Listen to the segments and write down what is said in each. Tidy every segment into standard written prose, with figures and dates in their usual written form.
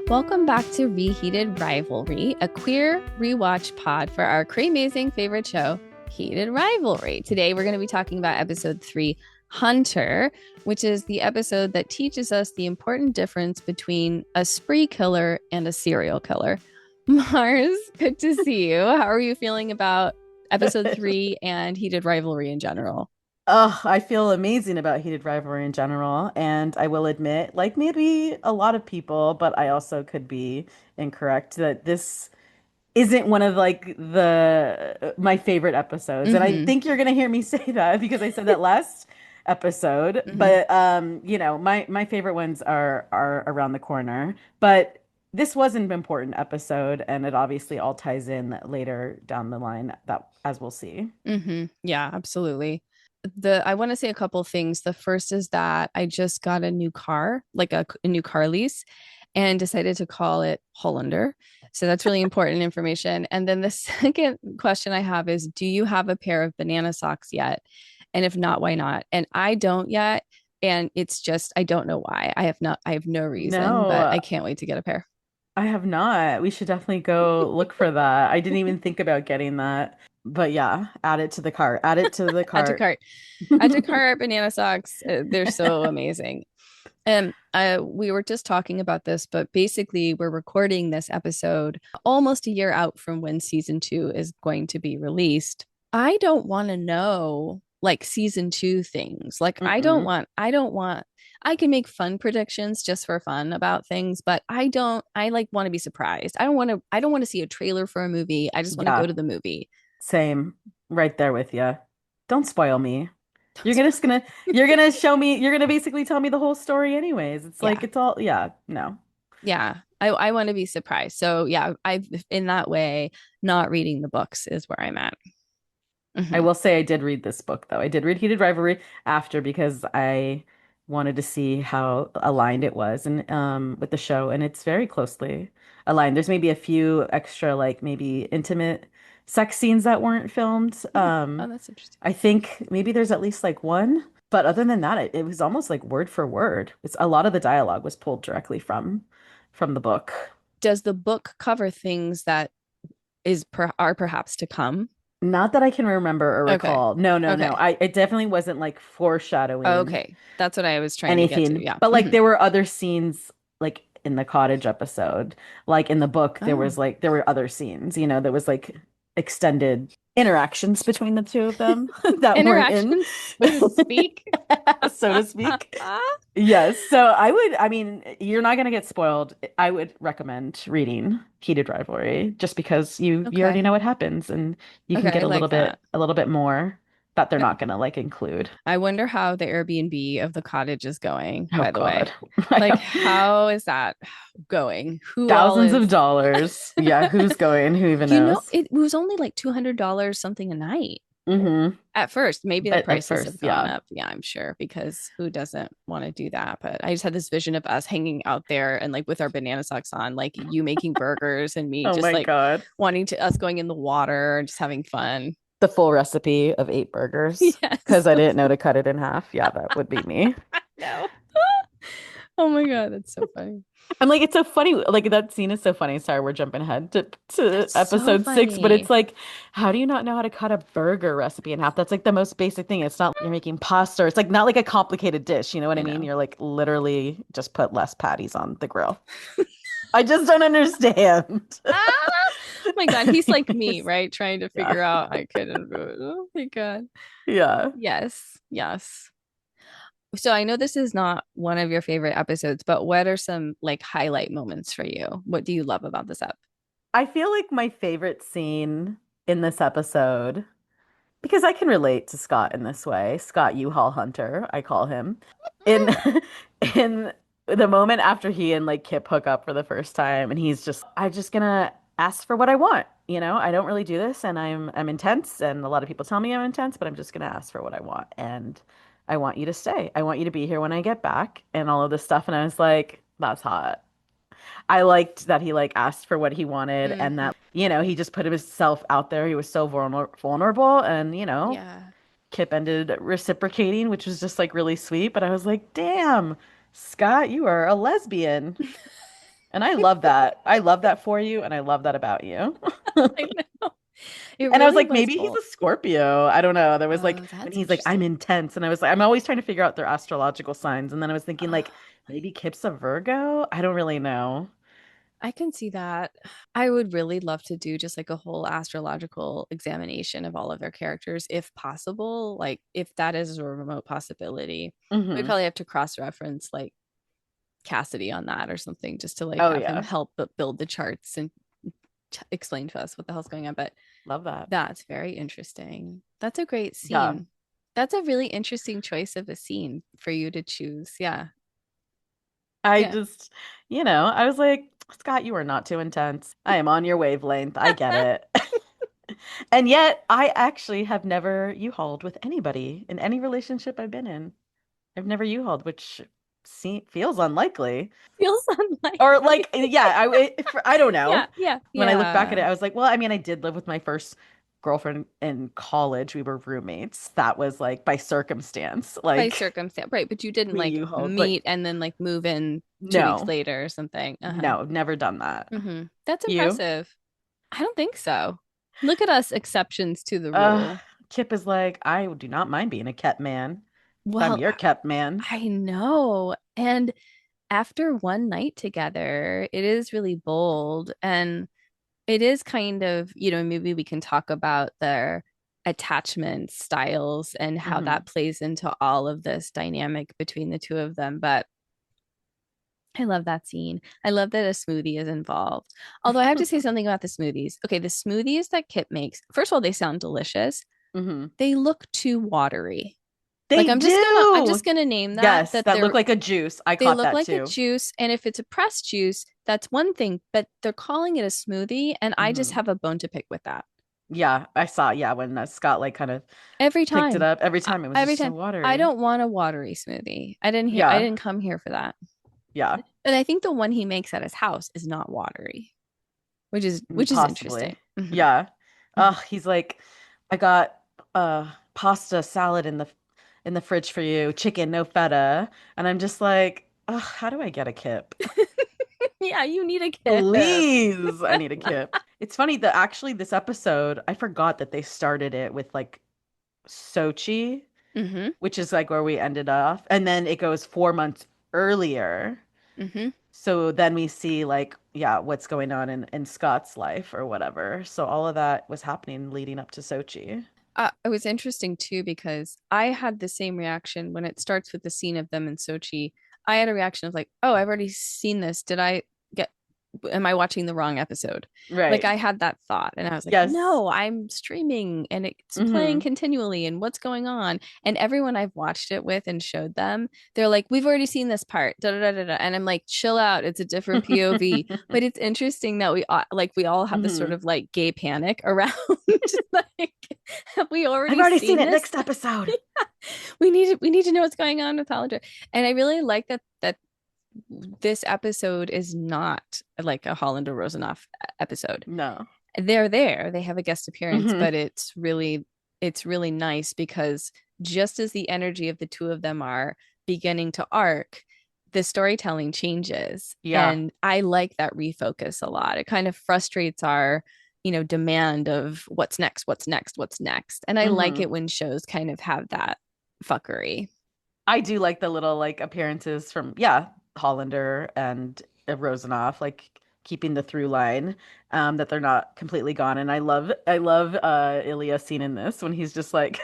Welcome back to Reheated Rivalry, a queer rewatch pod for our cray-mazing favorite show, Heated Rivalry. Today, we're going to be talking about episode 3, Hunter, which is the episode that teaches us the important difference between a spree killer and a serial killer. Mars, good to see you. How are you feeling about episode 3 and Heated Rivalry in general? Oh, I feel amazing about Heated Rivalry in general. And I will admit, like maybe a lot of people, but I also could be incorrect that this isn't one of like the my favorite episodes. And I Mm-hmm. think you're gonna hear me say that because I said that last episode. Mm-hmm. But my favorite ones are around the corner. But this was an important episode, and it obviously all ties in later down the line that as we'll see. Mm-hmm. Yeah, absolutely. I want to say a couple things. The first is that I just got a new car, like a new car lease, and decided to call it Hollander. So that's really important information. And then the second question I have is, do you have a pair of banana socks yet? And if not, why not? And I don't yet. And it's just, I don't know why. I have no reason, but No. I can't wait to get a pair. I have not. We should definitely go look for that. I didn't even think about getting that. But yeah, add it to the cart. Add it to the Add to cart. cart. Add to cart banana socks. They're so amazing. And we were just talking about this, but basically, we're recording this episode almost a year out from when season 2 is going to be released. I don't want to know like season 2 things. Like, Mm-mm. I can make fun predictions just for fun about things, but I like want to be surprised. I don't want to see a trailer for a movie. I just want to go Yeah, to the movie. same. Right there with you. Don't spoil me. Don't You're spoil gonna just gonna you're gonna show me, you're gonna basically tell me the whole story anyways. It's like Yeah. it's all yeah, no. Yeah. I want to be surprised. So yeah, I've in that way, not reading the books is where I'm at. I Hmm. will say I did read this book though. I did read Heated Rivalry after because I wanted to see how aligned it was and with the show, and it's very closely aligned. There's maybe a few extra like maybe intimate sex scenes that weren't filmed. Oh, that's interesting. I think maybe there's at least like one, but other than that it was almost like word for word. It's a lot of the dialogue was pulled directly from the book. Does the book cover things that are perhaps to come? Not that I can remember or Okay. recall. No, no, no. Okay. It definitely wasn't like foreshadowing Okay. That's what I was trying to get to. anything. Yeah. But like Hmm. there were other scenes like in the cottage episode. Like in the book, Oh, there were other scenes, there was like extended interactions between the two of them that weren't in interactions, so to speak. so to speak. Yes. So I mean, you're not gonna get spoiled. I would recommend reading Heated Rivalry just because you already Okay. know what happens and you can Okay. get I like that. a little bit more that they're not gonna like include. I wonder how the Airbnb of the cottage is going, Oh by the God. way. Like, how is that going? Who all Thousands of is? dollars. Yeah, who's going? Who even knows? It was only like $200 something a night Hmm. at first. Maybe the At prices have first, gone yeah. up. Yeah, I'm sure, because who doesn't want to do that? But I just had this vision of us hanging out there and like with our banana socks on, like you making burgers and me Oh just my like God. wanting to us going in the water and just having fun. The full recipe of 8 burgers Yes. because I didn't know to cut it in half. Yeah, that would be me. No. Oh my God, that's so funny. I'm like, it's so funny. Like that scene is so funny. Sorry, we're jumping ahead to That's so episode 6, but it's funny. like, how do you not know how to cut a burger recipe in half? That's like the most basic thing. It's not like you're making pasta. Or it's like not like a complicated dish. You know what I I mean? know. You're like literally just put less patties on the grill. I just don't understand. Ah, my God, he's like me, Anyways, right? Trying to yeah. figure out I couldn't do it. Oh my God. Yeah. Yes, yes. So I know this is not one of your favorite episodes, but what are some like highlight moments for you? What do you love about this app? I feel like my favorite scene in this episode, because I can relate to Scott in this way, Scott U-Haul Hunter, I call him, in in the moment after he and like Kip hook up for the first time, and he's just, I'm just gonna ask for what I want. I don't really do this, and I'm intense, and a lot of people tell me I'm intense, but I'm just gonna ask for what I want, and I want you to stay. I want you to be here when I get back, and all of this stuff. And I was like, that's hot. I liked that he like asked for what he wanted and Mm, that, he just put himself out there. He was so vulnerable and, yeah. Kip ended reciprocating, which was just like really sweet. But I was like, damn, Scott, you are a lesbian. And I love that. I love that for you, and I love that about you. I know. It And I was really like, was maybe he's bold. a Scorpio. I don't know. There was like Oh, when that's he's like, I'm interesting. intense. And I was like, I'm always trying to figure out their astrological signs. And then I was thinking Oh, like maybe Kip's a Virgo. I don't really know. I can see that. I would really love to do just like a whole astrological examination of all of their characters, if possible. Like, if that is a remote possibility, we'd Hmm. probably have to cross-reference like Cassidy on that or something, just to like Oh have him yeah. help but build the charts and explain to us what the hell's going on. But Love that. that's very interesting. That's a great Yeah. scene. That's a really interesting choice of a scene for you to choose. Yeah. I Yeah. just, I was like, Scott, you are not too intense. I am on your wavelength. I get it. And yet, I actually have never U-hauled with anybody in any relationship I've been in. I've never U-hauled, which feels unlikely. Feels Or unlikely. like, yeah, I don't Yeah, know. yeah, When I look back at yeah. it, I was like, well, I mean, I did live with my first girlfriend in college. We were roommates. That was like by circumstance. By Like circumstance, right? But you didn't we like U-hauled, but meet and then like move in 2 weeks no, later or something. Uh-huh. no, never done that. That's You? impressive. I don't think so. Look at us, exceptions to the Uh, rule. Kip is like, I do not mind being a kept man if I'm Well, your kept man. I know. And after one night together, it is really bold. And it is kind of, maybe we can talk about their attachment styles and how that Hmm. plays into all of this dynamic between the two of them. But I love that scene. I love that a smoothie is involved. Although I have to say something about the smoothies. Okay, the smoothies that Kip makes, first of all, they sound delicious. Hmm. They look too watery. Like They I'm do. just gonna name Yes, that that look like a juice. I they caught look that like a too. juice, and if it's a pressed juice, that's one thing, but they're calling it a smoothie, and I just Hmm. have a bone to pick with that. Yeah, I saw. Yeah, when Scott like kind of Every picked it time. up, every time it was Every just so time. I watery. don't want a watery smoothie. I Yeah, didn't come here for that. yeah, And I think the one he makes at his house is not watery, which is interesting. possibly. Yeah. Mhm. He's like, I got pasta salad in the fridge for you, chicken, no feta. And I'm just like, how do I get a kip? Yeah, you need a kip. Please, I need a kip. It's funny that actually this episode, I forgot that they started it with like Sochi, Hmm. which is like where we ended off, and then it goes 4 months earlier. Hmm. So then we see like, yeah, what's going on in Scott's life or whatever. So all of that was happening leading up to Sochi. It was interesting too because I had the same reaction when it starts with the scene of them in Sochi. I had a reaction of like, "Oh, I've already seen this. Did I get am I watching the wrong episode?" Like Right. I had that thought and I was like, Yes. "No, I'm streaming and it's playing Hmm. continually and what's going on?" And everyone I've watched it with and showed them, they're like, "We've already seen this part." Da, da, da, da, da. And I'm like, "Chill out. It's a different POV." But it's interesting that we all have this sort Hmm. of like gay panic around like have we I've already already seen seen it. this? Next episode. We need to know what's going on with Hollinger. And I really like that this episode is not like a Hollander Rosenoff episode. No. They're there, they have a guest appearance, Hmm. but it's really nice because just as the energy of the two of them are beginning to arc, the storytelling changes. Yeah. And I like that refocus a lot. It kind of frustrates our demand of what's next, what's next, what's next. And I like Hmm. it when shows kind of have that fuckery. I do like the little like appearances from, yeah, Hollander and Rosenoff, like keeping the through line, that they're not completely gone. And I love Ilya's scene in this when he's just like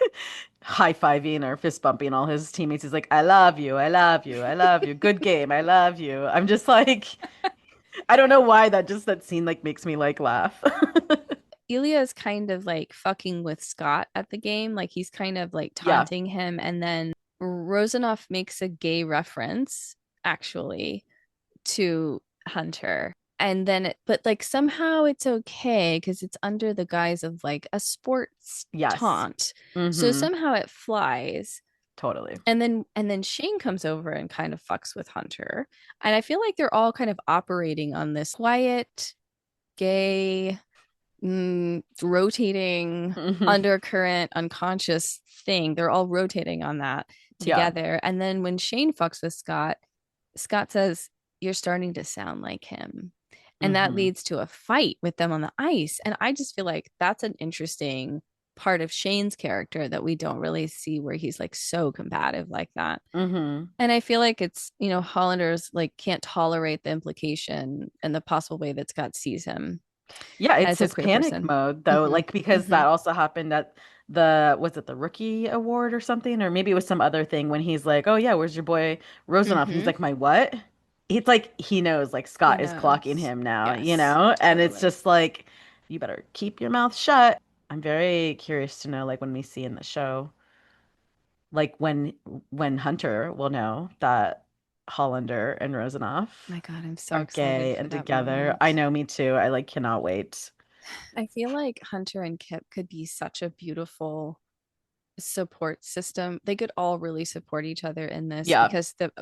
high-fiving or fist bumping all his teammates. He's like, I love you, I love you, I love you. Good game, I love you. I'm just like, I don't know why that scene like makes me like laugh. Ilya is kind of like fucking with Scott at the game. Like he's kind of like Yeah. taunting him. And then Rosanoff makes a gay reference actually to Hunter. And then, but like somehow it's okay because it's under the guise of like a sports Yes. taunt. So Mm-hmm. somehow it flies. Totally. And then Shane comes over and kind of fucks with Hunter. And I feel like they're all kind of operating on this quiet, gay, rotating Hmm. undercurrent unconscious thing. They're all rotating on that Yeah. together. And then when Shane fucks with Scott, Scott says, you're starting to sound like him. And that Mm-hmm. leads to a fight with them on the ice. And I just feel like that's an interesting part of Shane's character that we don't really see, where he's like so combative like that. Mm-hmm. And I feel like it's, Hollanders like can't tolerate the implication and the possible way that Scott sees him Yeah, it's as a his queer panic person. mode though, Hmm. like because Hmm. that also happened at was it the rookie award or something? Or maybe it was some other thing when he's like, "Oh yeah, where's your boy Rozanoff?" And he's Hmm. like, "My what?" It's like he knows like He Scott is clocking knows. him now, Yes, And it's totally. just like you better keep your mouth shut. I'm very curious to know like when we see in the show, like when Hunter will know that Hollander and Rozanoff My God, I'm so are excited gay for and that together. I moment. know, me too. I like cannot wait. I feel like Hunter and Kip could be such a beautiful support system. They could all really support each other in this Yeah.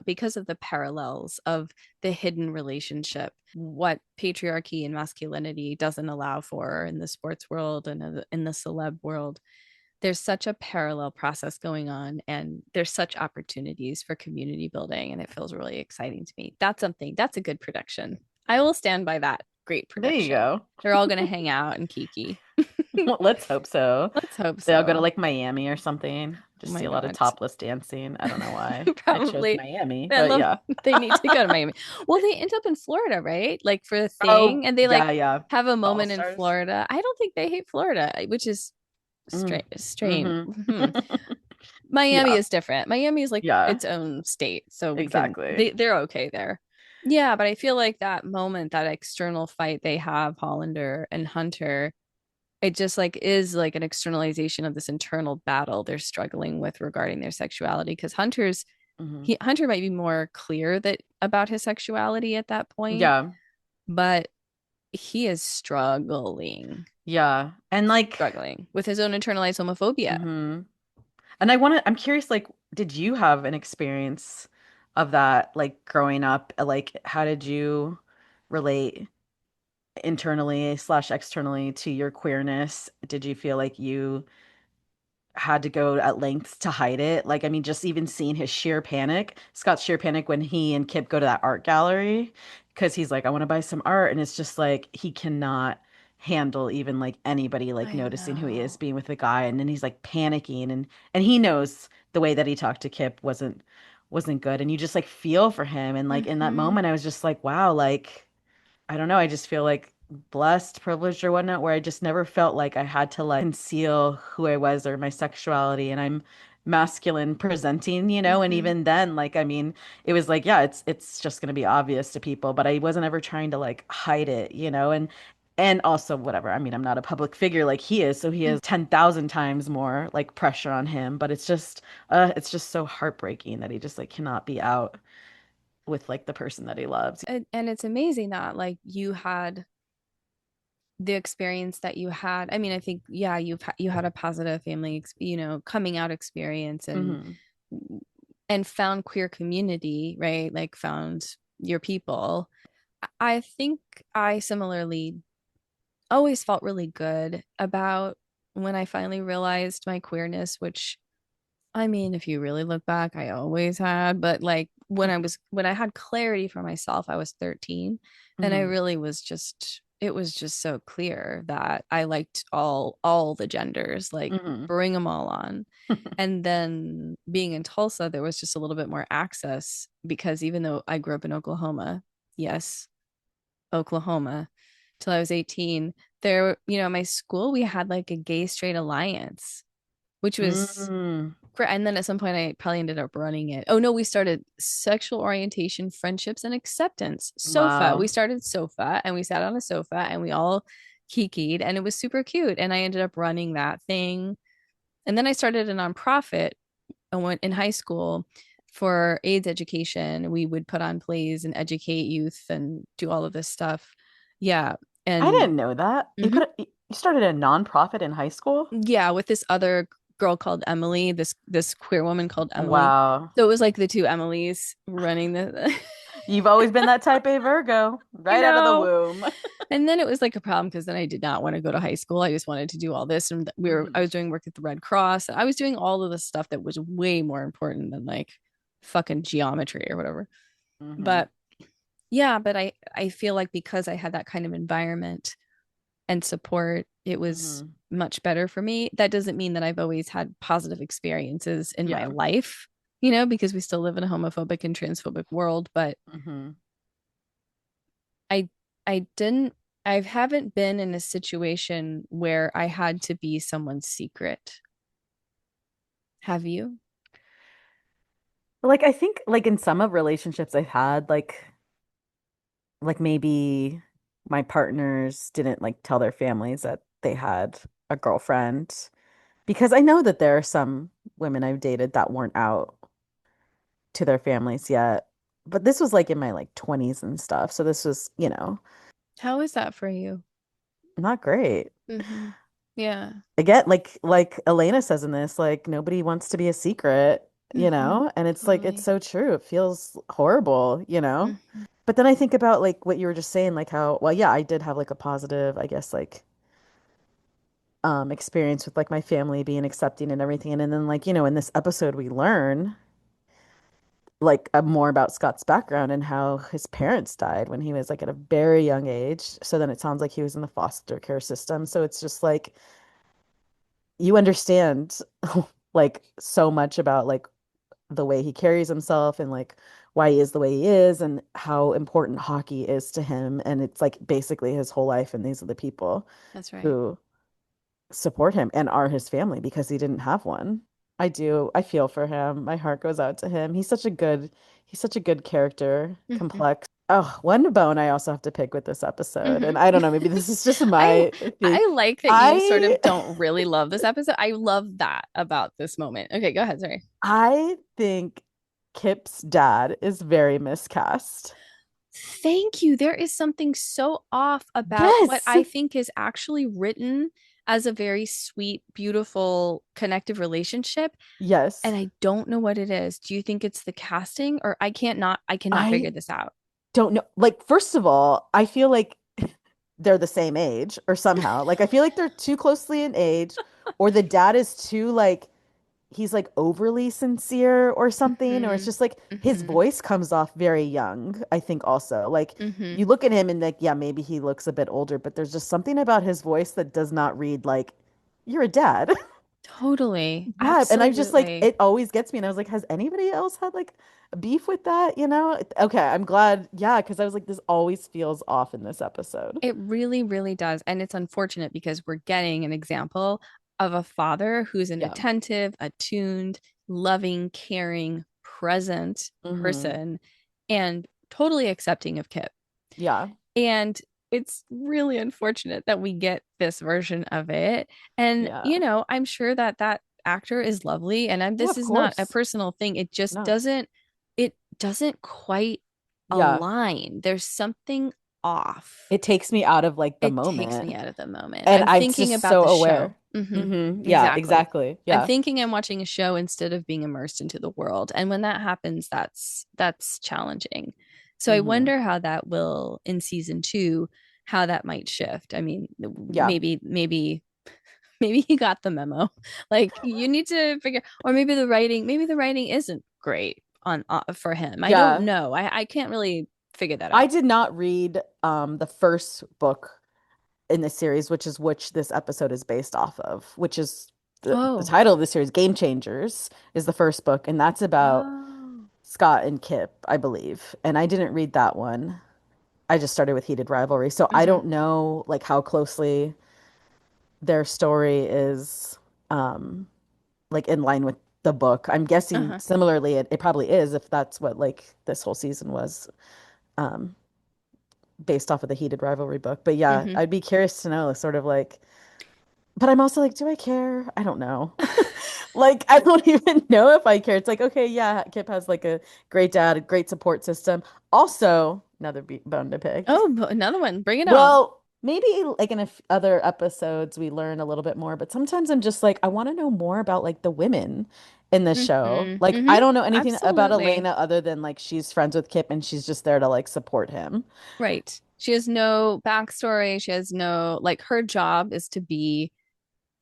because of the parallels of the hidden relationship, what patriarchy and masculinity doesn't allow for in the sports world and in the celeb world. There's such a parallel process going on, and there's such opportunities for community building, and it feels really exciting to me. That's a good prediction. I will stand by that great There you prediction. go. They're all going to hang out and kiki. Well, let's hope so. Let's hope They'll go to so. like Miami or something. Oh Just my see a lot of God. topless dancing. I don't know why I chose Probably. Miami, I but love yeah. they need to go to Miami. Well, they end up in Florida, right? Like for the thing, Oh, and they like yeah, yeah. have a The moment in All-Stars. Florida. I don't think they hate Florida, which is Mm. strange. Mm-hmm. Miami Yeah, is different. Miami is like yeah, its own state, so exactly. they're okay there. Yeah, but I feel like that moment, that external fight they have, Hollander and Hunter, it just like is like an externalization of this internal battle they're struggling with regarding their sexuality. Because Hmm. Hunter might be more clear that about his sexuality at that point, Yeah, but he is yeah. And like, struggling with his own internalized homophobia. hmm and I'm curious, like, did you have an experience of that, like, growing up? Like, how did you relate internally slash externally to your queerness? Did you feel like you had to go at lengths to hide it? Like, I mean, just even seeing his sheer panic, Scott's sheer panic when he and Kip go to that art gallery, because he's like, I want to buy some art. And it's just like, he cannot handle even like anybody like I noticing who he is know. being with the guy. And then he's like panicking and he knows the way that he talked to Kip wasn't good. And you just like feel for him. And like in that Hmm. moment, I was just like, wow, like, I don't know. I just feel like blessed, privileged, or whatnot, where I just never felt like I had to like conceal who I was or my sexuality. And I'm masculine presenting, and Hmm. even then, like, I mean, it was like, yeah, it's just gonna be obvious to people, but I wasn't ever trying to like hide it, and also whatever. I mean, I'm not a public figure like he is, so he has 10,000 times more like pressure on him. But it's just so heartbreaking that he just like cannot be out with like the person that he loves. And it's amazing that like you had the experience that you had. I mean, I think yeah, you had a positive family, coming out experience, Hmm. and found queer community, right? Like found your people. I think I similarly always felt really good about when I finally realized my queerness, which I mean, if you really look back, I always had, but like when I had clarity for myself, I was 13, and I Hmm. really it was just so clear that I liked all the genders, like Hmm. bring them all on. And then being in Tulsa, there was just a little bit more access because even though I grew up in Oklahoma, yes, Oklahoma, till I was 18, there, my school, we had like a gay straight alliance, which was Mm. and then at some point I probably ended up running it. Oh no, we started sexual orientation, friendships, and acceptance. Sofa. We Wow. started sofa and we sat on a sofa and we all kikied and it was super cute. And I ended up running that thing. And then I started a nonprofit. I went in high school for AIDS education. We would put on plays and educate youth and do all of this stuff. Yeah. I And didn't know that. mhm. You started a nonprofit in high school? Yeah, with this other girl called Emily, this queer woman called Emily. Wow. So it was like the two Emilys running the You've always been that type A Virgo, I right out of the know. womb. And then it was like a problem because then I did not want to go to high school. I just wanted to do all this. And I Hmm. was doing work at the Red Cross. I was doing all of the stuff that was way more important than like fucking geometry or whatever. Hmm. But Yeah, but I feel like because I had that kind of environment and support, it was Hmm. much better for me. That doesn't mean that I've always had positive experiences in my Yeah. life, because we still live in a homophobic and transphobic world, but Hmm. I I didn't I haven't been in a situation where I had to be someone's secret. Have you? Like I think like in some of relationships I've had, like maybe my partners didn't like tell their families that they had a girlfriend because I know that there are some women I've dated that weren't out to their families yet. But this was like in my like 20s and stuff. So this was, How is that for you? not great. Yeah. Again, like Elena says in this, like nobody wants to be a secret, and it's like it's Totally. so true. It feels horrible. Hmm. But then I think about like what you were just saying, like how, well, yeah, I did have like a positive, I guess, like experience with like my family being accepting and everything. And then like, in this episode we learn like more about Scott's background and how his parents died when he was like at a very young age. So then it sounds like he was in the foster care system. So it's just like you understand like so much about like the way he carries himself and like why he is the way he is and how important hockey is to him. And it's like basically his whole life. And these are the people That's right. who support him and are his family because he didn't have one. I do. I feel for him. My heart goes out to him. He's such a good character, Hmm. complex. Oh, one bone I also have to pick with this episode. Hmm. And I don't know, maybe this is just I my thing. I like that you sort I of don't really love this episode. I love that about this moment. Okay, go ahead. Sorry. I think Kip's dad is very miscast. Thank you. There is something so off about what Yes. I think is actually written as a very sweet, beautiful, connective relationship. And Yes. I don't know what it is. Do you think it's the casting or I cannot I figure this out. don't know. Like, first of all, I feel like they're the same age or somehow. Like, I feel like they're too closely in age, or the dad is too, like, he's like overly sincere or something, or it's Hmm. just like his Hmm. voice comes off very young, I think also. Like, Hmm. you look at him and, like, yeah, maybe he looks a bit older, but there's just something about his voice that does not read like, you're a dad. Totally. Yeah, and I just like Absolutely. it always gets me, and I was like, has anybody else had like a beef with that? Okay, I'm glad. Yeah, because I was like, this always feels off in this episode. It really, really does. And it's unfortunate because we're getting an example of a father who's an Yeah. attentive, attuned, loving, caring, present Hmm. person and totally accepting of Kip. Yeah. And it's really unfortunate that we get this version of it. And, Yeah. I'm sure that that actor is lovely. And Yeah, this of is not a course. personal thing. No. It doesn't quite Yeah. align. There's something off. It takes me out of like the It takes moment. me out of the moment. And I'm I'm thinking just about so the show. aware. Yeah, Exactly. exactly. I'm Yeah. thinking I'm watching a show instead of being immersed into the world. And when that happens, that's challenging. So I Hmm. wonder how that will in season two, how that might shift. I mean, Yeah. maybe he got the memo. Like you need to figure, or maybe the writing isn't great on for him. I don't Yeah. know. I can't really figure that I out. did not read the first book in the series, which this episode is based off of, which is the Oh. title of the series, Game Changers, is the first book, and that's about Oh. Scott and Kip, I believe. And I didn't read that one. I just started with Heated Rivalry, so I Hmm. don't know like how closely their story is um like in line with the book. I'm guessing Uh-huh. similarly it probably is if that's what like this whole season was um based off of the Heated Rivalry book. But yeah, Hmm. I'd be curious to know sort of like, but I'm also like, do I care? I don't know. Like, I don't even know if I care. It's like, okay, yeah, Kip has like a great dad, a great support system. Also, another bone to pick. Oh, another one. Bring it on. Well, maybe like in other episodes we learn a little bit more, but sometimes I'm just like, I want to know more about like the women in this show. Hmm. Like, Hmm. I don't know anything about Absolutely. Elena other than like she's friends with Kip and she's just there to like support him. Right. She has no backstory. She has no, like, her job is to be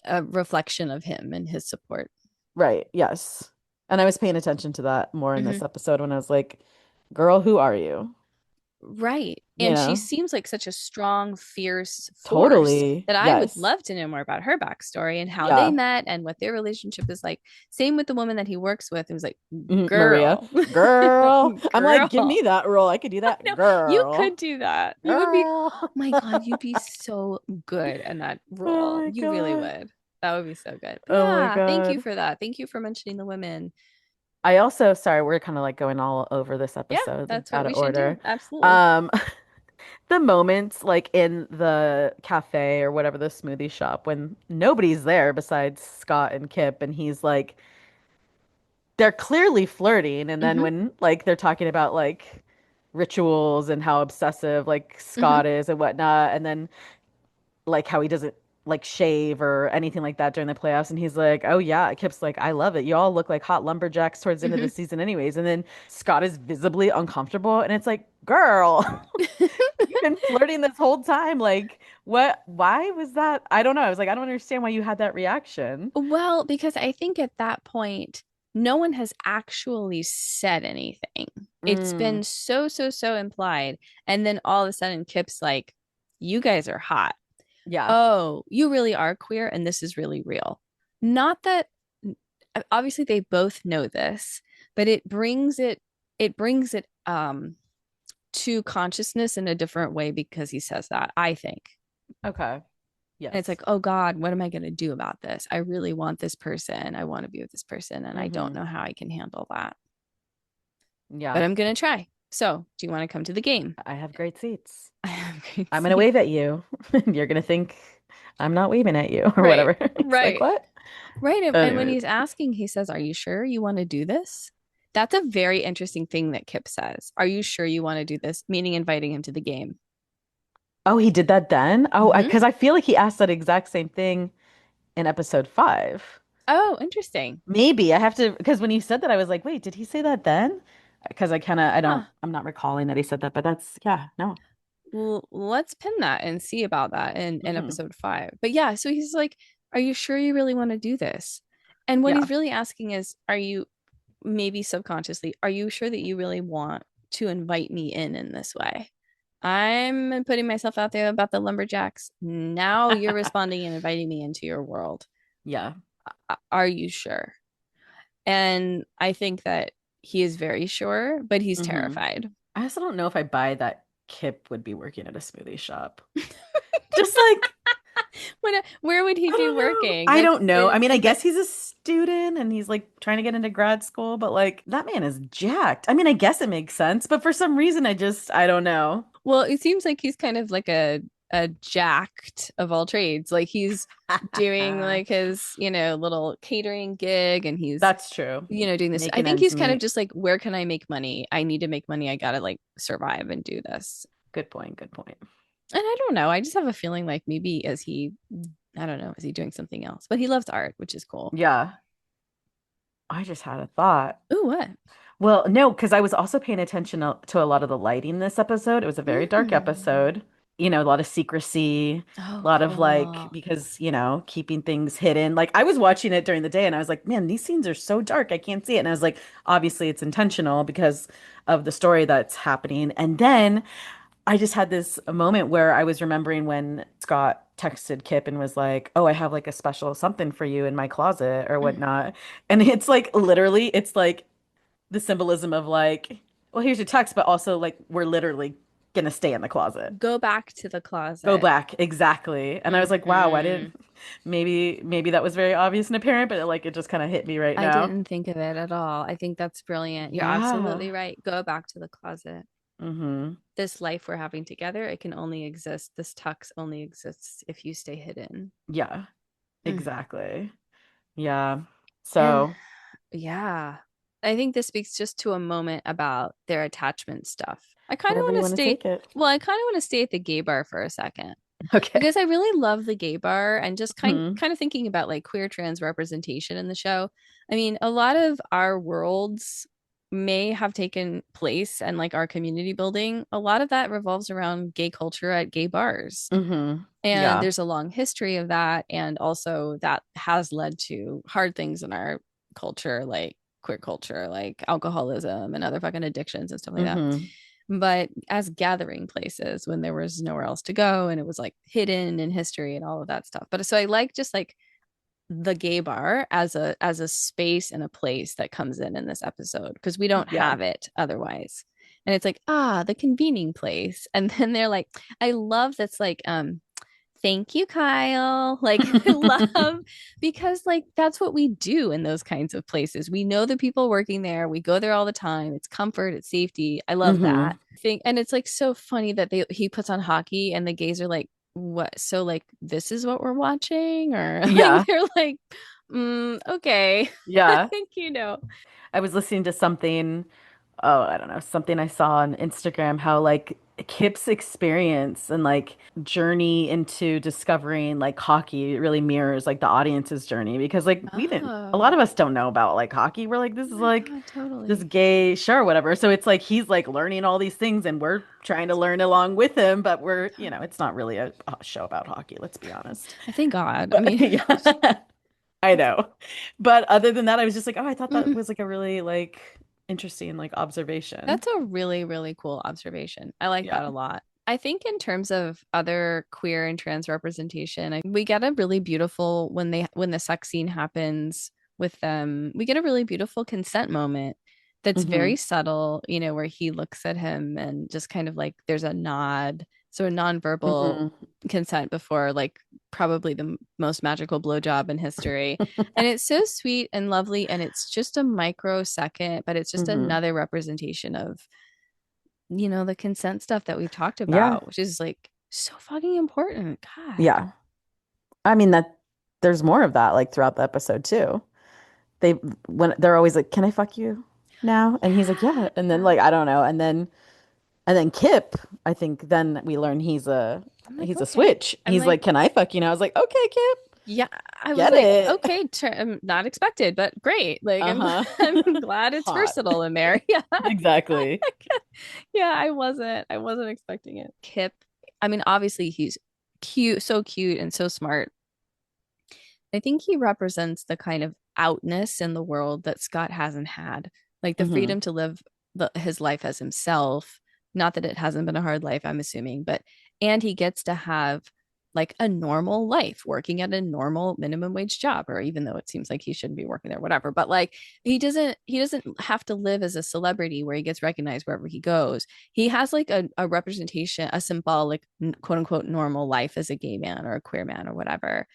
a reflection of him and his support. Right. Yes. And I was paying attention to that more in Hmm. this episode when I was like, girl, who are you? Right. you And she know? seems like such a strong, fierce force Totally. that I would Yes. love to know more about her backstory and how they Yeah. met and what their relationship is like. Same with the woman that he works with. It was like, Mhm, Maria. girl, Girl. I'm like, give me girl. that role. I could do that. No, you Girl. could do that. You would be, oh Girl. my God, you'd be so good in that Oh role. my You really God. would. That would be so good. But Oh my yeah, thank you God. for that. Thank you for mentioning the women. I also, sorry, we're kind of like going all over this Yeah, episode that's what out of we should do. order. Absolutely. Um, the moments like in the cafe or whatever, the smoothie shop when nobody's there besides Scott and Kip, and he's like, they're clearly flirting, and then Hmm. when like they're talking about like rituals and how obsessive like Hmm. Scott is and whatnot, and then like how he doesn't like shave or anything like that during the playoffs. And he's like, oh yeah, Kip's like, I love it. You all look like hot lumberjacks towards the end of the Hmm. season anyways. And then Scott is visibly uncomfortable. And it's like, girl, you've been flirting this whole time. Like, what, why was that? I don't know. I was like, I don't understand why you had that reaction. Well, because I think at that point, no one has actually said anything. It's Mm, been so, so, so implied. And then all of a sudden, Kip's like, you guys are hot. yeah. Oh, you really are queer, and this is really real. Not that obviously they both know this, but it brings it to consciousness in a different way because he says that, I think. Okay. And it's Yes. like, oh God, what am I going to do about this? I really want this person. I want to be with this person, and I don't Mm-hmm. know how I can handle that, but Yeah. I'm going to try. So, do you want to come to the game? I have great seats. I have great I'm gonna seat. wave at you. You're gonna think I'm not waving at you or Right, whatever. It's like, right, what? right. And when Anyways. he's asking, he says, are you sure you want to do this? That's a very interesting thing that Kip says. Are you sure you want to do this? Meaning inviting him to the game. Oh, he did that then? Oh, Hmm. because I feel like he asked that exact same thing in episode 5. Oh, interesting. Maybe I have to, because when he said that, I was like, wait, did he say that then? Because Huh. I'm not recalling that he said that, but that's, yeah, no. Well, let's pin that and see about that in Hmm. episode 5. But yeah, so he's like, are you sure you really want to do this? And what Yeah. he's really asking is, are you maybe subconsciously, are you sure that you really want to invite me in this way? I'm putting myself out there about the lumberjacks. Now you're responding and inviting me into your world. Yeah. Are you sure? And I think that he is very sure, but he's Hmm. terrified. I also don't know if I buy that Kip would be working at a smoothie shop. Just like, Where would he I be don't know. working? I Like don't know. I mean, I in the guess he's a student and he's like trying to get into grad school, but like that man is jacked. I mean, I guess it makes sense, but for some reason I don't know. well, it seems like he's kind of like a jacked of all trades. Like he's doing like his, little catering gig and he's, That's true. doing this. I Making think ends he's kind of meet. just like, where can I make money? I need to make money. I gotta like survive and do this. Good point. Good point. And I don't know. I just have a feeling like maybe I don't know, is he doing something else? But he loves art, which is cool. Yeah. I just had a thought. Ooh, what? Well, no, because I was also paying attention to a lot of the lighting this episode. It was a very dark Mm. episode. A lot of secrecy, Oh, a lot of like, cool. because, keeping things hidden. Like I was watching it during the day and I was like, man, these scenes are so dark. I can't see it. And I was like, obviously it's intentional because of the story that's happening. And then I just had this moment where I was remembering when Scott texted Kip and was like, oh, I have like a special something for you in my closet or Mm. whatnot. And it's like literally, it's like, the symbolism of like, well, here's your text, but also like we're literally gonna stay in the closet. Go back to the Go closet. back, exactly. And I was like, wow, why Hmm. didn't maybe that was very obvious and apparent, but like it just kind of hit me right I now. didn't think of it at all. I think that's brilliant. You're absolutely Yeah. right. Go back to the closet. Mm-hmm. This life we're having together, it can only exist. This tux only exists if you stay hidden. Yeah, Mm. exactly. Yeah. And So yeah, I think this speaks just to a moment about their attachment stuff. I kind of wherever want you to want to stay, take it. well, I kind of want to stay at the gay bar for a second Okay. because I really love the gay bar and just kind Hmm. kind of thinking about like queer trans representation in the show. I mean, a lot of our worlds may have taken place and like our community building, a lot of that revolves around gay culture at gay bars. Hmm. And Yeah. there's a long history of that. And also that has led to hard things in our culture, like queer culture, like alcoholism and other fucking addictions and stuff like that. Hmm. but as gathering places when there was nowhere else to go and it was like hidden in history and all of that stuff. But so I like just like the gay bar as a space and a place that comes in this episode because we don't Yeah. have it otherwise. And it's like, the convening place. And then they're like, I love that's like, thank you, Kyle. Like, I love because, like, that's what we do in those kinds of places. We know the people working there. We go there all the time. It's comfort, it's safety. I love Hmm. that thing. And it's like so funny that he puts on hockey and the gays are like, what? So, like, this is what we're watching? Or like, Yeah. they're like, okay. I Yeah. think, I was listening to something, oh, I don't know, something I saw on Instagram, how like Kip's experience and like journey into discovering like hockey really mirrors like the audience's journey because like we didn't, a oh, lot of us don't know about like hockey. We're like, this oh is my like God, this totally. gay show or whatever. So it's like he's like learning all these things and we're trying to learn along with him, but we're, Totally. it's not really a show about hockey, let's be honest. I thank God. I But mean, yeah. I know. But other than that, I was just like, oh, I thought that was like a really like interesting like observation. that's a really, really cool observation. I like Yeah. that a lot. I think in terms of other queer and trans representation, we get a really beautiful when the sex scene happens with them, we get a really beautiful consent moment that's Hmm. very subtle, where he looks at him and just kind of like there's a nod, so a nonverbal Hmm. consent before like probably the most magical blowjob in history. And it's so sweet and lovely. And it's just a microsecond, but it's just Hmm. another representation of, the consent stuff that we've talked Yeah. about, which is like so fucking important. God. Yeah. I mean that there's more of that like throughout the episode too. They when they're always like, "Can I fuck you now?" And he's like, "Yeah." And then Yeah. like I don't know. And then Kip, I think then we learn he's a I'm like, he's a okay. switch. I'm He's like, like, "Can I fuck you now?" I was like, "Okay, Kip. yeah, I was Get like, it." okay, not expected, but great. Like, I'm Uh-huh. I'm glad it's Hot. versatile in there. Yeah. Exactly. Yeah, I wasn't expecting it. Kip, I mean, obviously he's cute, so cute and so smart. I think he represents the kind of outness in the world that Scott hasn't had, like the Hmm. freedom to live his life as himself. Not that it hasn't been a hard life, I'm assuming, but and he gets to have like a normal life working at a normal minimum wage job, or even though it seems like he shouldn't be working there, whatever. But like he doesn't have to live as a celebrity where he gets recognized wherever he goes. He has like a representation, a symbolic quote unquote normal life as a gay man or a queer man or whatever.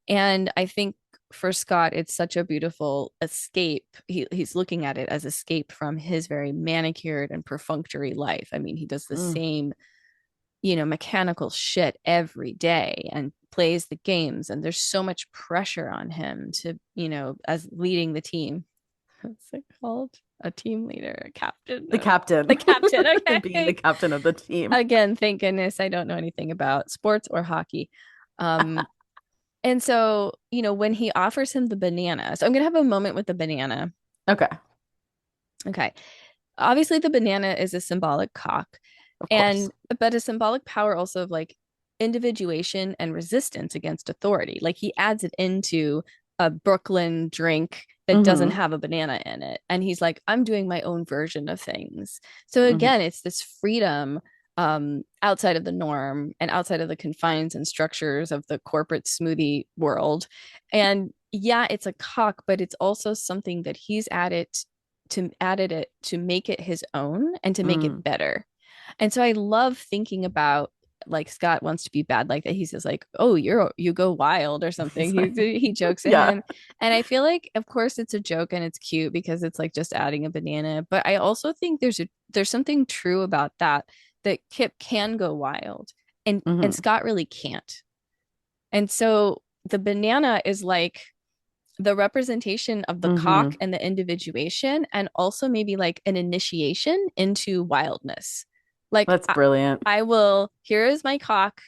And I think for Scott, it's such a beautiful escape. He's looking at it as escape from his very manicured and perfunctory life. I mean, he does the Mm. same, mechanical shit every day and plays the games. And there's so much pressure on him to, as leading the team. What's it called? A team leader, a captain. The The captain. captain. Being the Okay. captain of the team. Again, thank goodness I don't know anything about sports or hockey. Um, And so, when he offers him the banana, so I'm going to have a moment with the banana. Okay, Okay. Obviously, the banana is a symbolic cock, of course. and but a symbolic power also of like individuation and resistance against authority. Like he adds it into a Brooklyn drink that doesn't Hmm. have a banana in it. And he's like, I'm doing my own version of things. So Hmm. again, it's this freedom outside of the norm and outside of the confines and structures of the corporate smoothie world. And yeah, it's a cock, but it's also something that he's added it to make it his own and to make it Mm. better. And so I love thinking about like Scott wants to be bad like that. He says like, "Oh, you go wild" or something. He jokes at Yeah. him, and I feel like, of course, it's a joke and it's cute because it's like just adding a banana. But I also think there's something true about that Kip can go wild, and Hmm. Scott really can't. And so the banana is like the representation of the cock Hmm. and the individuation, and also maybe like an initiation into wildness. Like That's brilliant. I will, here is my cock,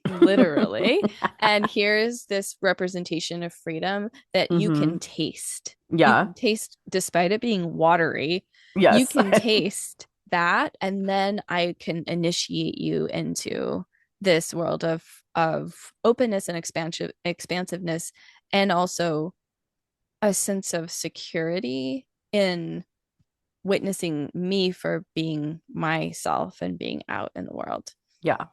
literally, and here's this representation of freedom that you Hmm. can taste. You Yeah. can taste, despite it being watery, you Yes. can taste that, and then I can initiate you into this world of openness and expansiveness, and also a sense of security in witnessing me for being myself and being out in the world. Yeah.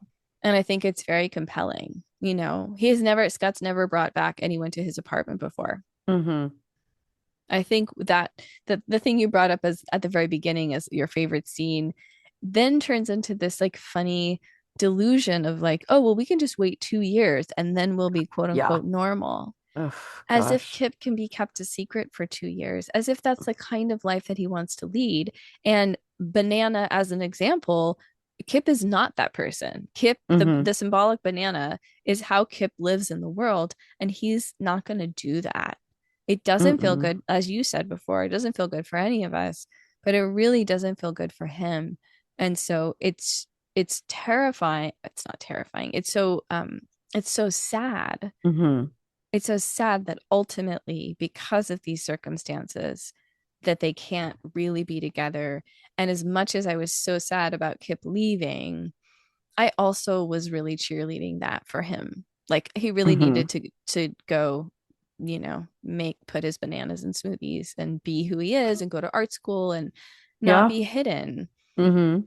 And I think it's very compelling. Scott's never brought back anyone to his apartment before. Mm-hmm. I think that the thing you brought up as at the very beginning as your favorite scene then turns into this like funny delusion of like, oh, well, we can just wait 2 years and then we'll be quote Yeah. unquote normal. Ugh, As if gosh. Kip can be kept a secret for 2 years, as if that's the kind of life that he wants to lead. And banana, as an example, Kip is not that person. Kip, Mm-hmm. the symbolic banana, is how Kip lives in the world, and he's not going to do that. It doesn't feel Mm-mm. good, as you said before. It doesn't feel good for any of us, but it really doesn't feel good for him. And so it's terrifying. It's not terrifying. It's so sad. Mm-hmm. It's so sad that ultimately, because of these circumstances, that they can't really be together. And as much as I was so sad about Kip leaving, I also was really cheerleading that for him. Like he really Mm-hmm. needed to go, make put his bananas in smoothies and be who he is and go to art school and not Yeah. be hidden. Mm-hmm. And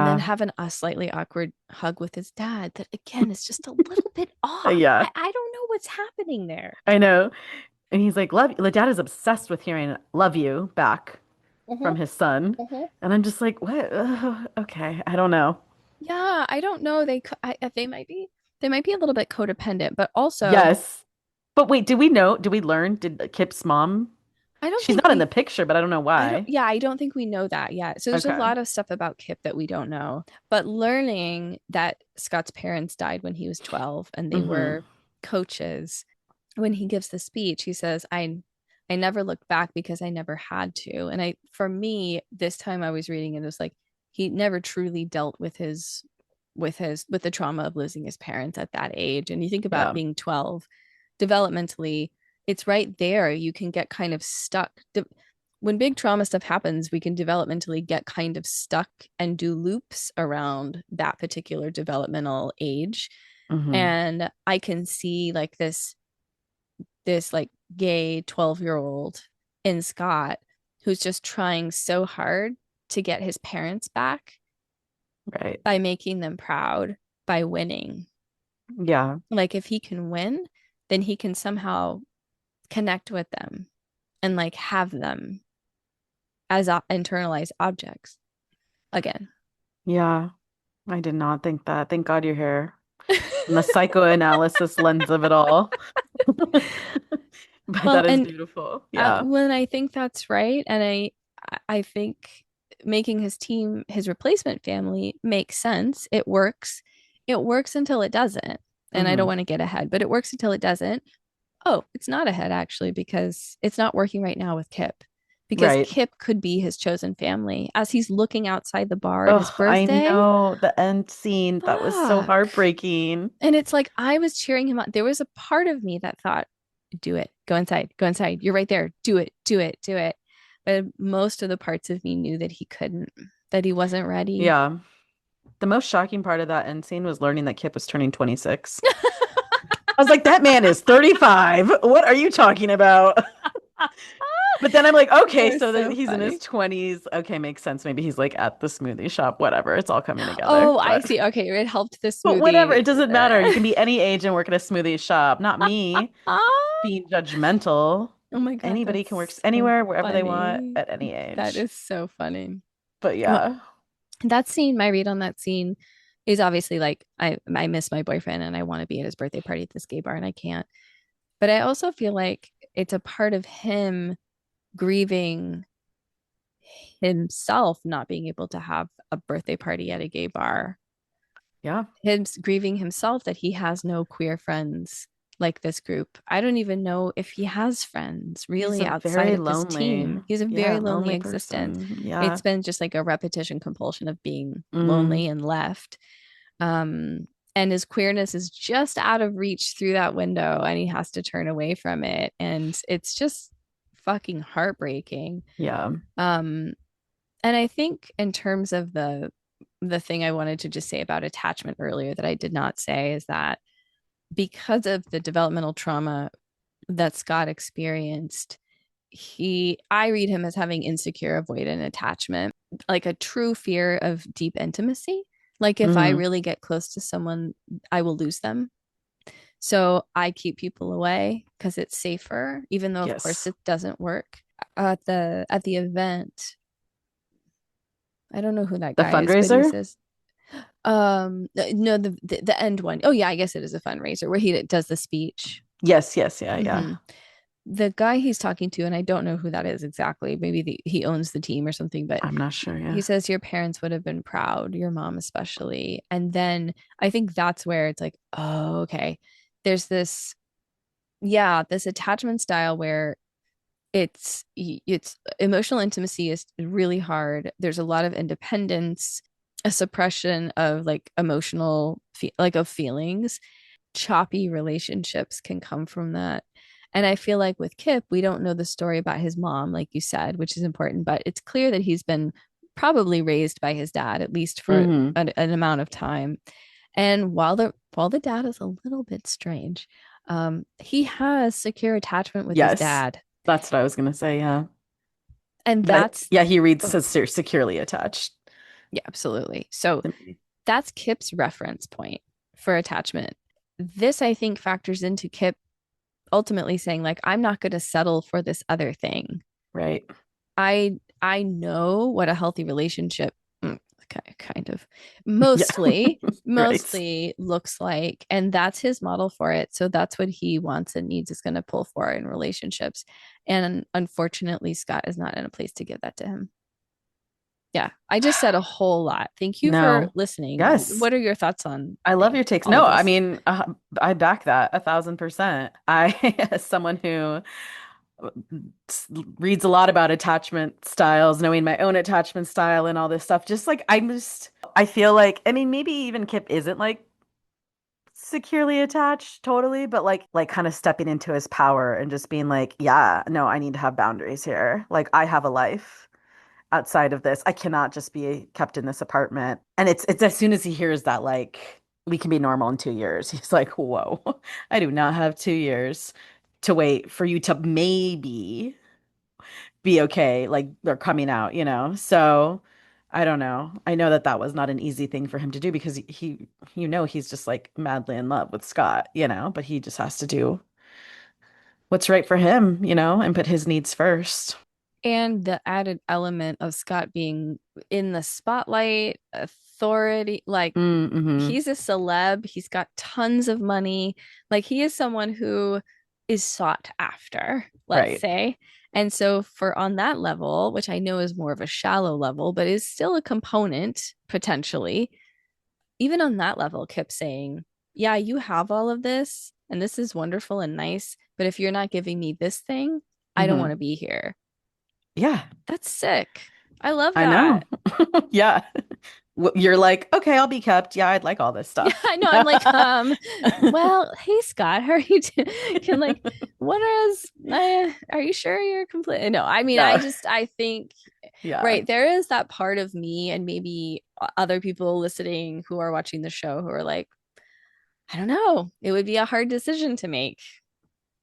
then Yeah. have a slightly awkward hug with his dad that again is just a little bit off. Yeah. I don't know what's happening there. I know. And he's like, love you. The dad is obsessed with hearing love you back from Mhm, his son. mhm. And I'm just like, what? Ugh, okay. I don't know. Yeah, I don't know. They might be a little bit codependent, but also Yes. But wait, did we know? Did we learn? Did Kip's mom? I don't She's think not in the we picture, but I don't know why. I don't think we know that yet. So there's a Okay. lot of stuff about Kip that we don't know. But learning that Scott's parents died when he was 12 and they Mm-hmm. were coaches, when he gives the speech, he says, I never looked back because I never had to. And for me, this time I was reading it was like he never truly dealt with with the trauma of losing his parents at that age. And you think about Yeah. being 12 developmentally, it's right there. You can get kind of stuck. When big trauma stuff happens, we can developmentally get kind of stuck and do loops around that particular developmental age. Mm-hmm. And I can see like this like gay 12-year-old in Scott who's just trying so hard to get his parents back Right. by making them proud by winning. Yeah. Like if he can win, then he can somehow connect with them and like have them as internalized objects again. Yeah. I did not think that. Thank God you're here. And the psychoanalysis lens of it all. But Well, that is and beautiful. Yeah. when I think that's right, and I think making his team his replacement family makes sense. It works. It works until it doesn't. And I don't Mm-hmm. want to get ahead, but it works until it doesn't. Oh, it's not ahead actually because it's not working right now with Kip. Because Right. Kip could be his chosen family as he's looking outside the bar at his Oh, I birthday. know the end scene. That was so Fuck. heartbreaking. And it's like I was cheering him on. There was a part of me that thought, do it, go inside, go inside. You're right there. Do it, do it, do it. But most of the parts of me knew that he couldn't, that he wasn't ready. Yeah. The most shocking part of that end scene was learning that Kip was turning 26. I was like, that man is 35. What are you talking about? But then I'm like, okay, You're so that so he's in his funny. 20s. Okay, makes sense. Maybe he's like at the smoothie shop, whatever. It's all coming together. Oh, I see. Okay, it helped the But whatever, smoothie. it doesn't matter. You can be any age and work at a smoothie shop, not me being judgmental. Oh my God, Anybody can work that's so anywhere, wherever they want, funny. at any That age. is so funny. But Well, yeah. that scene, my read on that scene is obviously like I miss my boyfriend and I want to be at his birthday party at this gay bar and I can't. But I also feel like it's a part of him grieving himself not being able to have a birthday party at a gay bar. Yeah. Him grieving himself that he has no queer friends like this group. I don't even know if he has friends He's really a outside very of this lonely, team. He's a yeah, very lonely lonely existence. person. Yeah. It's been just like a repetition compulsion of being Mm, lonely and left. Um, and his queerness is just out of reach through that window and he has to turn away from it. And it's just fucking heartbreaking. yeah. Um, and I think in terms of the thing I wanted to just say about attachment earlier that I did not say is that because of the developmental trauma that Scott experienced, I read him as having insecure avoidant attachment, like a true fear of deep intimacy. Like if I Hmm. really get close to someone, I will lose them. So I keep people away because it's safer, even though of course Yes. it doesn't work. At the event, I don't know who that The guy is, but he fundraiser? says, no, the end one. Oh yeah, I guess it is a fundraiser where he does the speech. Yes, yes, yeah, yeah. Hmm. The guy he's talking to, and I don't know who that is exactly. Maybe he owns the team or something, but I'm not sure, he yeah. says your parents would have been proud, your mom especially. And then I think that's where it's like, oh, okay. There's this, yeah, this attachment style where it's emotional intimacy is really hard. There's a lot of independence, a suppression of like emotional like of feelings. Choppy relationships can come from that. And I feel like with Kip, we don't know the story about his mom, like you said, which is important, but it's clear that he's been probably raised by his dad, at least for Hmm. an amount of time. And while the dad is a little bit strange, he has secure attachment with his Yes. dad. That's what I was gonna say, yeah. And Yeah, that's yeah, he reads oh, says securely attached yeah, absolutely. So to me. that's Kip's reference point for attachment. This, I think, factors into Kip ultimately saying, like, I'm not going to settle for this other thing. Right. I know what a healthy relationship kind of Yeah. mostly Right. mostly looks like, and that's his model for it. So that's what he wants and needs is going to pull for in relationships. And unfortunately, Scott is not in a place to give that to him. Yeah, I just said a whole lot. Thank you for No. listening. Yes. What are your thoughts on I love your takes. all of No, I this? mean, I back that 1,000%. I, as someone who reads a lot about attachment styles, knowing my own attachment style and all this stuff, just like I feel like, I mean, maybe even Kip isn't like securely attached totally, but like kind of stepping into his power and just being like, yeah, no, I need to have boundaries here. Like I have a life outside of this. I cannot just be kept in this apartment. And it's as soon as he hears that like we can be normal in 2 years, he's like, whoa, I do not have 2 years to wait for you to maybe be okay. Like they're coming out, you know? So I don't know. I know that that was not an easy thing for him to do because he's just like madly in love with Scott, you know, but he just has to do what's right for him, you know, and put his needs first. And the added element of Scott being in the spotlight, authority, like Mm-hmm. he's a celeb, he's got tons of money. Like he is someone who is sought after, let's Right. say. And so for on that level, which I know is more of a shallow level, but is still a component potentially, even on that level, kept saying, yeah, you have all of this and this is wonderful and nice, but if you're not giving me this thing, I don't want Mm-hmm. to be here. Yeah, That's sick. I love I know. that. Yeah. You're like, okay, I'll be kept. Yeah, I'd like all this Yeah, stuff. I know. I'm like, well, hey Scott, how are you doing? Can like, what is? Are you sure you're complete? No, I mean, Yeah. I think, Yeah. right, there is that part of me, and maybe other people listening who are watching the show who are like, I don't know, it would be a hard decision to make,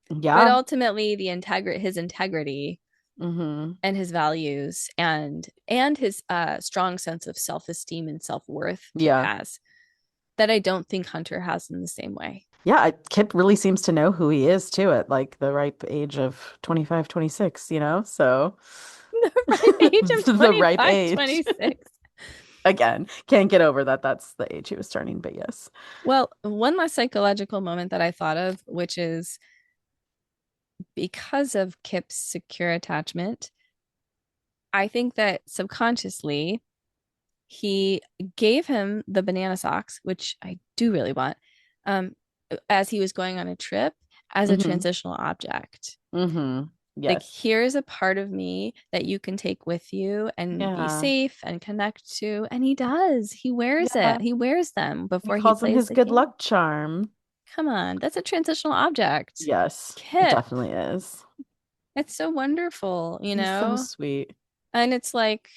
but Yeah. ultimately, his integrity Mm-hmm. and his values and his strong sense of self-esteem and self-worth Kip Yeah. has that I don't think Hunter has in the same way. Yeah, Kip really seems to know who he is too at like the ripe age of 25, 26. You know? So The ripe age of the ripe 25, age. 26. Again, can't get over that. That's the age he was turning, but yes. Well, one last psychological moment that I thought of, which is because of Kip's secure attachment, I think that subconsciously he gave him the banana socks, which I do really want, um, as he was going on a trip as a Mm-hmm. transitional object. Mm-hmm. Like, Yes. here is a part of me that you can take with you and be Yeah. safe and connect to. And he does. He wears Yeah. it. He wears them He before he calls him plays his the good game. luck charm. Come on, that's a transitional object. Yes, it Kip, definitely is. it's so wonderful, He's so sweet. And it's like,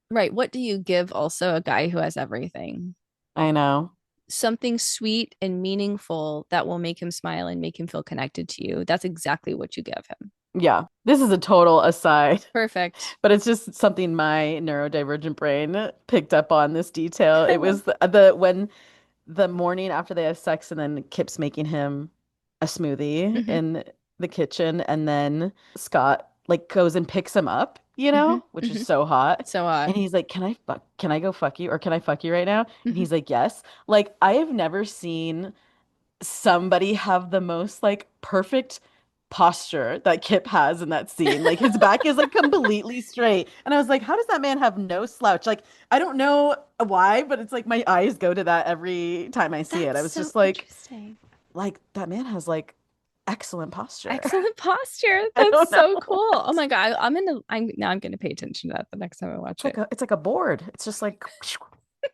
right, what do you give also a guy who has everything? I know. Something sweet and meaningful that will make him smile and make him feel connected to you. That's exactly what you give him. Yeah, this is a total aside, Perfect. but it's just something my neurodivergent brain picked up on this detail. I It love. was the when the morning after they have sex and then Kip's making him a smoothie Hmm. in the kitchen and then Scott like goes and picks him up, Hmm. which is Hmm. so hot. So And he's like, can I go fuck you? Or can I fuck you right now? And hmm he's like, yes. Like I have never seen somebody have the most like perfect posture that Kip has in that scene. Like his back is like completely straight. And I was like, how does that man have no slouch? Like, I don't know why, but it's like my eyes go to that every time I see it. I That's was so just interesting. like that man has like excellent posture. Excellent posture. I That's don't know. so cool. Oh my God. I'm gonna pay attention to that the next time I watch it. It's like a board. It's just like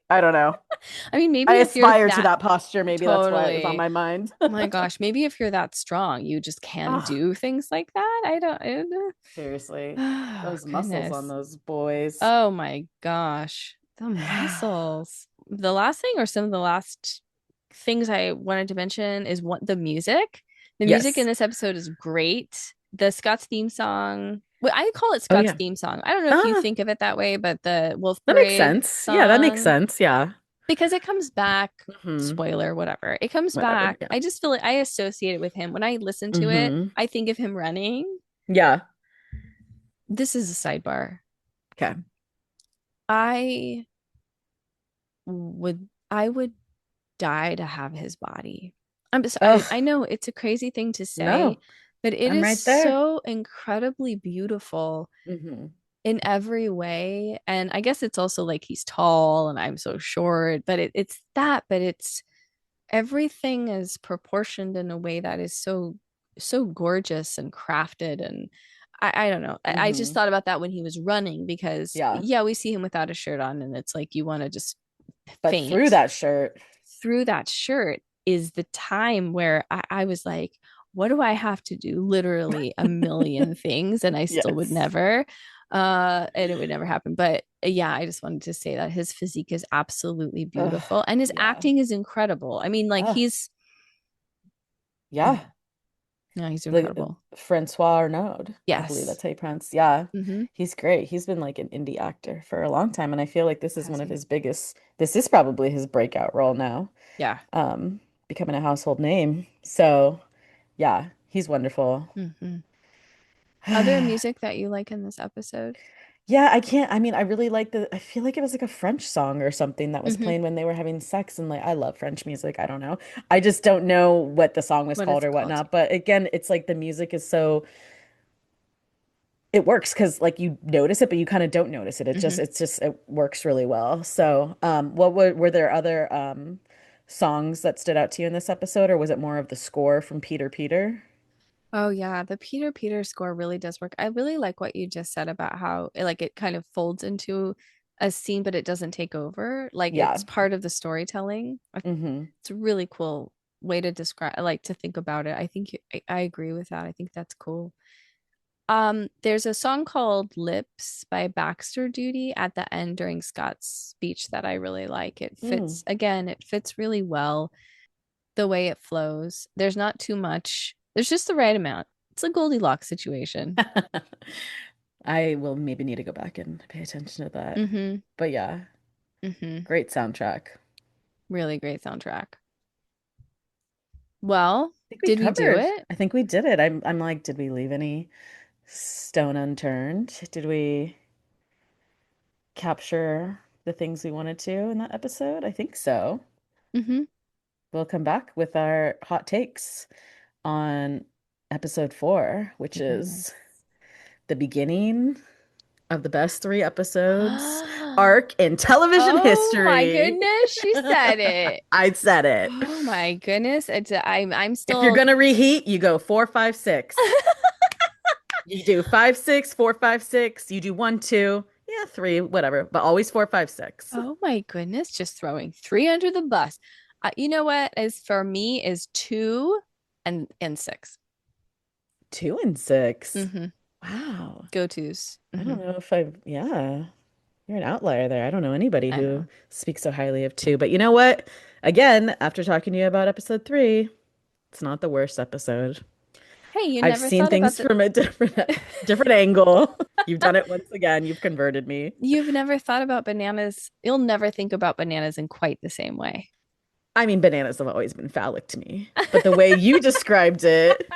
I don't know. I mean, I maybe if you're aspire to that that posture. Maybe that's why it was on totally, my mind. my gosh, maybe if you're that strong, you just can Oh, do things like that. I don't. seriously. Oh, Those muscles on goodness. those boys. Oh my gosh. The muscles. The last thing or some of the last things I wanted to mention is what the music. The music in Yes. this episode is great. The Scott's theme song. Well, I call it Oh Scott's yeah. theme song. I don't know if you Ah, think of it that way, but the Wolf that makes Parade sense. Yeah, that makes song, sense. Yeah. because it comes back, Hmm. spoiler, whatever. It comes Whatever. back. Yeah. I just feel like I associate it with him. When I listen to it, Hmm. I think of him running. Yeah. This is a sidebar. Okay. I I would die to have his body. I Oh, know it's a crazy thing to say, no. but it I'm is right there. so incredibly beautiful Hmm. in every way. And I guess it's also like he's tall and I'm so short, but it's that, but it's everything is proportioned in a way that is so gorgeous and crafted. And I don't know. I just Hmm. thought about that when he was running because Yeah. yeah, we see him without a shirt on and it's like you want to just But through faint. that shirt. Through that shirt is the time where I was like, what do I have to do? Literally a million things, and I still would Yes. never. And it would never happen. But yeah, I just wanted to say that his physique is absolutely Ugh, beautiful and his yeah. acting is incredible. I mean, like Ugh, mm, yeah. yeah, he's The incredible. Francois Arnaud, I believe Yes. that's how you pronounce. Yeah. Mm-hmm. He's great. He's been like an indie actor for a long time, and I feel like this is one Has of he? his biggest, this is probably his breakout role now. Yeah. Um, becoming a household name. So, yeah, he's wonderful. Mm-hmm. Other music that you like in this episode? Yeah, I can't. I mean, I really like I feel like it was like a French song or something that was Mm-hmm. playing when they were having sex. And like, I love French music. I don't know. I just don't know what the song was What called it's or called? whatnot. But again, it's like the music is so, it works because like you notice it, but you kind of don't notice it. Mm-hmm. It works really well. So, were there other, songs that stood out to you in this episode, or was it more of the score from Peter Peter? Oh yeah, the Peter score really does work. I really like what you just said about how it kind of folds into a scene, but it doesn't take over. Like Yeah. it's part of the storytelling. Hmm. It's a really cool way to describe, like to think about it. I think I agree with that. I think that's cool. There's a song called Lips by Baxter Duty at the end during Scott's speech that I really like. It Mm. fits, again, it fits really well the way it flows. There's not too much. There's just the right amount. It's a Goldilocks situation. I will maybe need to go back and pay attention to that. Mm-hmm. But yeah, Mm-hmm. great soundtrack. Really great soundtrack. Well, Think we did we do covered. it? I think we did it. I'm like, did we leave any stone unturned? Did we capture the things we wanted to in that episode? I think so. Mm-hmm. We'll come back with our hot takes on episode 4, which is Yes. the beginning of the best 3 episodes arc in television Oh my history. goodness, she said it. I said it. Oh my goodness. I'm If you're still gonna reheat, you go 4, 5, 6. You do 5, 6, 4, 5, 6. You do 1, 2, yeah, 3, whatever, but always 4, 5, 6. Oh my goodness, just throwing three under the bus. You know what is for me is two and six. 2 and 6. Mm-hmm. Wow. Go-tos. I Mm-hmm. don't know if yeah, you're an outlier there. I don't know anybody I who know. speaks so highly of 2. But you know what? Again, after talking to you about episode 3, it's not the worst episode. Hey, you I've never seen thought about things the from a different angle. You've done it once again. You've converted me. you've never thought about bananas. You'll never think about bananas in quite the same way. I mean, bananas have always been phallic to me, but the way you described it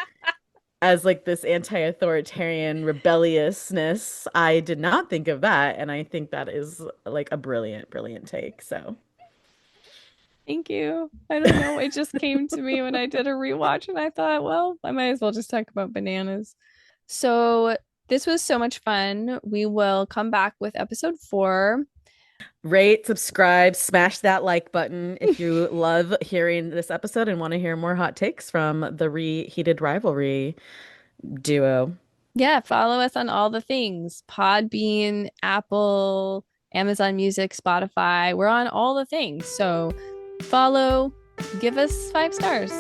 as like this anti-authoritarian rebelliousness, I did not think of that, and I think that is like a brilliant, brilliant take. So, Thank you. I don't know. It just came to me when I did a rewatch, and I thought, well, I might as well just talk about bananas. So, this was so much fun. We will come back with episode 4. rate, subscribe, smash that like button if you love hearing this episode and want to hear more hot takes from the Reheated Rivalry duo. Yeah, follow us on all the things: Podbean, Apple, Amazon Music, Spotify. We're on all the things. So, follow, give us 5 stars.